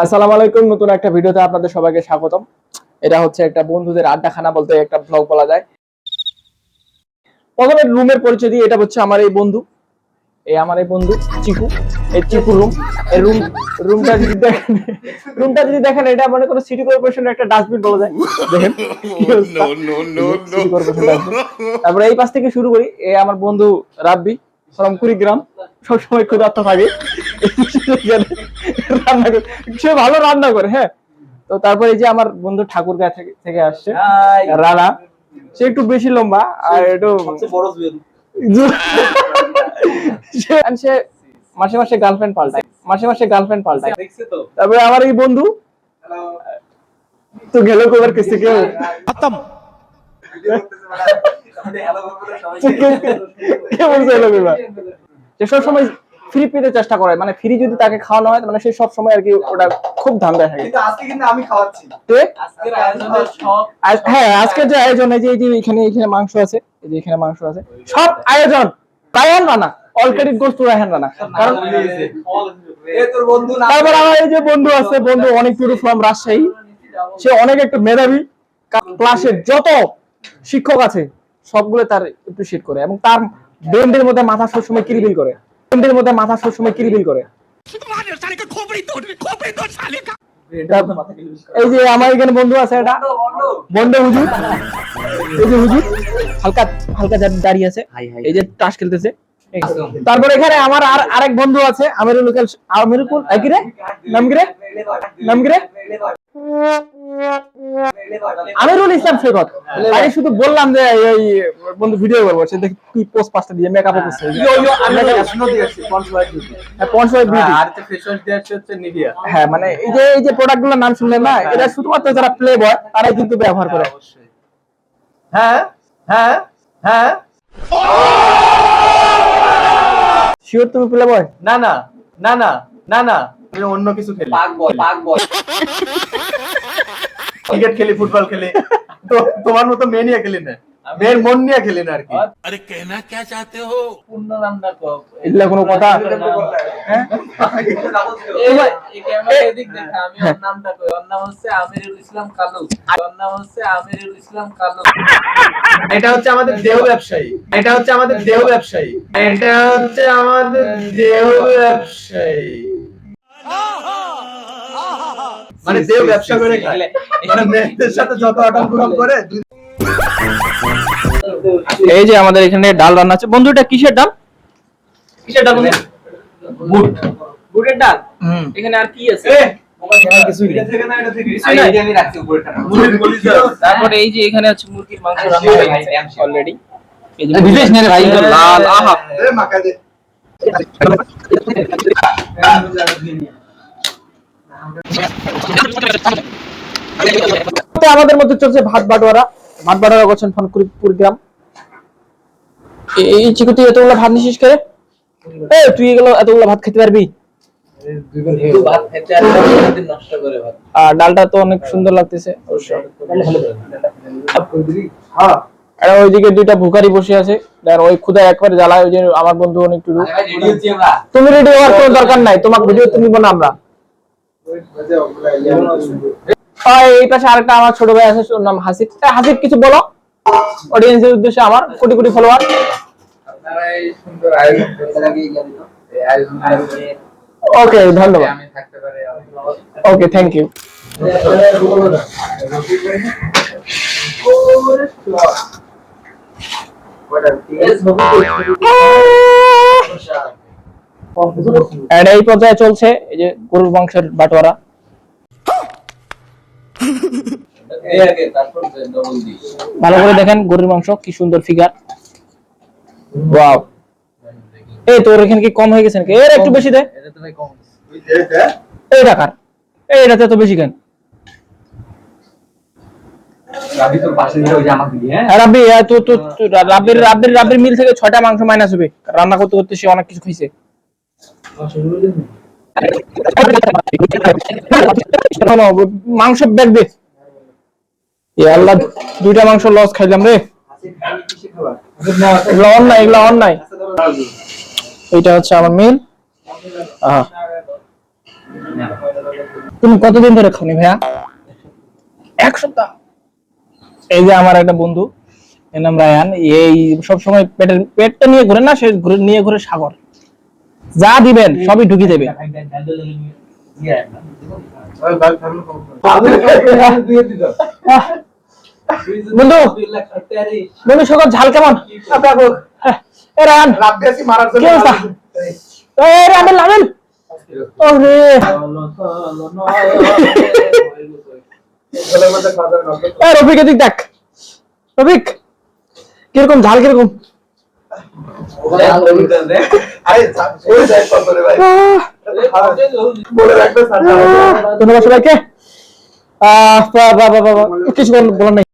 আসসালামু আলাইকুম, নতুন একটা ভিডিওতে আপনাদের সবাইকে স্বাগতম। এটা হচ্ছে একটা বন্ধুদের আড্ডাখানা বলতে একটা ব্লগ বলা যায়। প্রথমে রুমের পরিচয় দিই, এটা হচ্ছে আমার এই বন্ধু, চিকু। এই চিকু রুম, এই রুমটা যদি দেখেন এটা মনে করো সিটি কর্পোরেশনের একটা ডাস্টবিন বলা যায়। দেখেন সিটি কর্পোরেশন ডাস্টবিন। তারপরে এই পাশ থেকে শুরু করি, এই আমার বন্ধু রাব্বি ফ্রম কুড়িগ্রাম, সবসময় ক্ষুধার্ত থাকে, রান্না করে, সে ভালো রান্না করে। হ্যাঁ, তো তারপরে এই যে আমার বন্ধু ঠাকুরগাঁ থেকে আসছে রানা, সে একটু বেশি লম্বা আর একটু সে মাসে মাসে গার্লফ্রেন্ড পাল্টায়। তারপরে আমার এই বন্ধু তো গেল কোবার কিসে কেউ খতম সে সব সময় ফ্রি পেতে চেষ্টা করে, মানে ফ্রি যদি তাকে খাওয়ানো হয় মানে সে সব সময় আর কি ওটা খুব ধান্দা থাকে। কিন্তু আজকে কিন্তু আমি খাওয়াচ্ছি। আজকের আয়োজনে সব, হ্যাঁ আজকে যে আয়োজন, এই যে এখানে মাংস আছে, এই যে এখানে মাংস আছে, সব আয়োজন Raihan Rana, all credit goes to Raihan Rana. কারণ এই তোর বন্ধু না, তারপর আমার এই যে বন্ধু আছে, বন্ধু অনেক দূর ফ্রম রাজশাহী, সে অনেক একটু মেধাবী, ক্লাসের যত শিক্ষক আছে সবগুলো তার অ্যাপ্রিশিয়েট করে এবং তার ব্রেন্ডের মধ্যে মাথা সবসময় কিরিবিল করে, এই যে আমার এখানে বন্ধু আছে, এটা বন্ধু হুজুর, এই যে হুজুর হালকা হালকা দাঁড়িয়ে আছে, এই যে তাস খেলতেছে। তারপর এখানে আমার আরেক বন্ধু আছে আমিরুল ইসলাম সৈকত। আমি শুধু বললাম যে এই বন্ধু ভিডিও করবো, সে দেখি কি পোস্ট পাঁচটা দিয়ে মেকআপ করছে। হ্যাঁ, মানে এই যে প্রোডাক্ট গুলোর নাম শুনলেন না, এটা শুধুমাত্র যারা প্লে বয় তারাই কিন্তু ব্যবহার করে। হ্যাঁ হ্যাঁ হ্যাঁ, শিওর তুমি প্লে বয়? না না না না না না, আমি অন্য কিছু খেলি, পাক বয় ক্রিকেট খেলি, ফুটবল খেলি, তো তোমার মতো মেনিয়া খেলি না, মেয়ের মন নিয়ে খেলি না আর কি। আরে कहना क्या चाहते हो? পূর্ণ নামটা কও, এগুলা কোনো কথা? হ্যাঁ, এই ক্যামেরা এদিক দেখা, আমি ওর নামটা কই, ওর নাম হচ্ছে আমিরুল ইসলাম কালু, এটা হচ্ছে আমাদের দেহ ব্যবসায়ী, মানে দেহ ব্যবসা করে খায়, মানে মেয়েদের সাথে যত আটক করে। এই যে আমাদের এখানে ডাল রান্না আছে। বন্ধু এটা কিসের ডাল? বুটের ডাল। এখানে আর কি আছে? তারপরে এই যে এখানে আছে মুরগির মাংস রান্না হয়ে গেছে অলরেডি। এই যে বিদেশ নেই ভাই, লাল, আহা এ মাকা দে। আমাদের মধ্যে চলছে ভাত বাটোয়ারা করছেন কুড়িগ্রাম। এই চিকু, তুই এতগুলো ভাত নিছিস করে? তুই এতগুলো ভাত খেতে পারবি? আর ডালটা তো অনেক সুন্দর লাগতেছে। ওইদিকে দুইটা ভুকারি বসে আছে, ওই ক্ষুদা একবারে জ্বালায়। ওই যে আমার বন্ধু অনেক তুমি রেডি হওয়ার কোনো দরকার নাই, তোমাকে ভিডিও তুলবো না আমরা। এই পাশে আরেকটা আমার ছোট ভাই আছে, ওর নাম হাসিব। হাসিব কিছু বলো অডিয়েন্সের উদ্দেশ্যে, আমার কোটি কোটি ফলোয়ার। ওকে, ধন্যবাদ। ওকে, থ্যাংক ইউ। এই পর্যায়ে চলছে এই যে গরুর মাংসের বাটোয়ারা। ভালো করে দেখেন গরুর মাংস, কি সুন্দর ফিগার। ওয়াও, এই তোর এখানে কি কম হয়ে গেছে নাকি? এর একটু বেশি দে। এই রাখার এইটাতে তো বেশি কেন? রাব্বির মিল থেকে 6টা মাংস মাইনাস হবে। রান্না করতে করতে সে অনেক কিছু খাইছে। মাংস ব্যাগ দে। আল্লাহ, 2টা মাংস লস খাইলাম রে। এগুলা অন্যায়। এটা হচ্ছে আমার মিল। তুমি কতদিন ধরে খাওনি ভাইয়া? 1 সপ্তাহ। এই যে আমার একটা বন্ধু, এর নাম রায়ান, এই সব সময় পেটটা নিয়ে ঘুরে না, সে নিয়ে ঘুরে সাগর, যা দিবেন সবই ঢুকি দেবে। বন্ধু বন্ধু সকল ঝাল কেমন? এ রায়ান কি অবস্থা? এই রাবেল রাবেল, ওরে রফিক এদিক দেখ, রফিক কিরকম ঝাল, কিরকম? ধন্যবাদ সবাইকে। কিছু বলার নাই।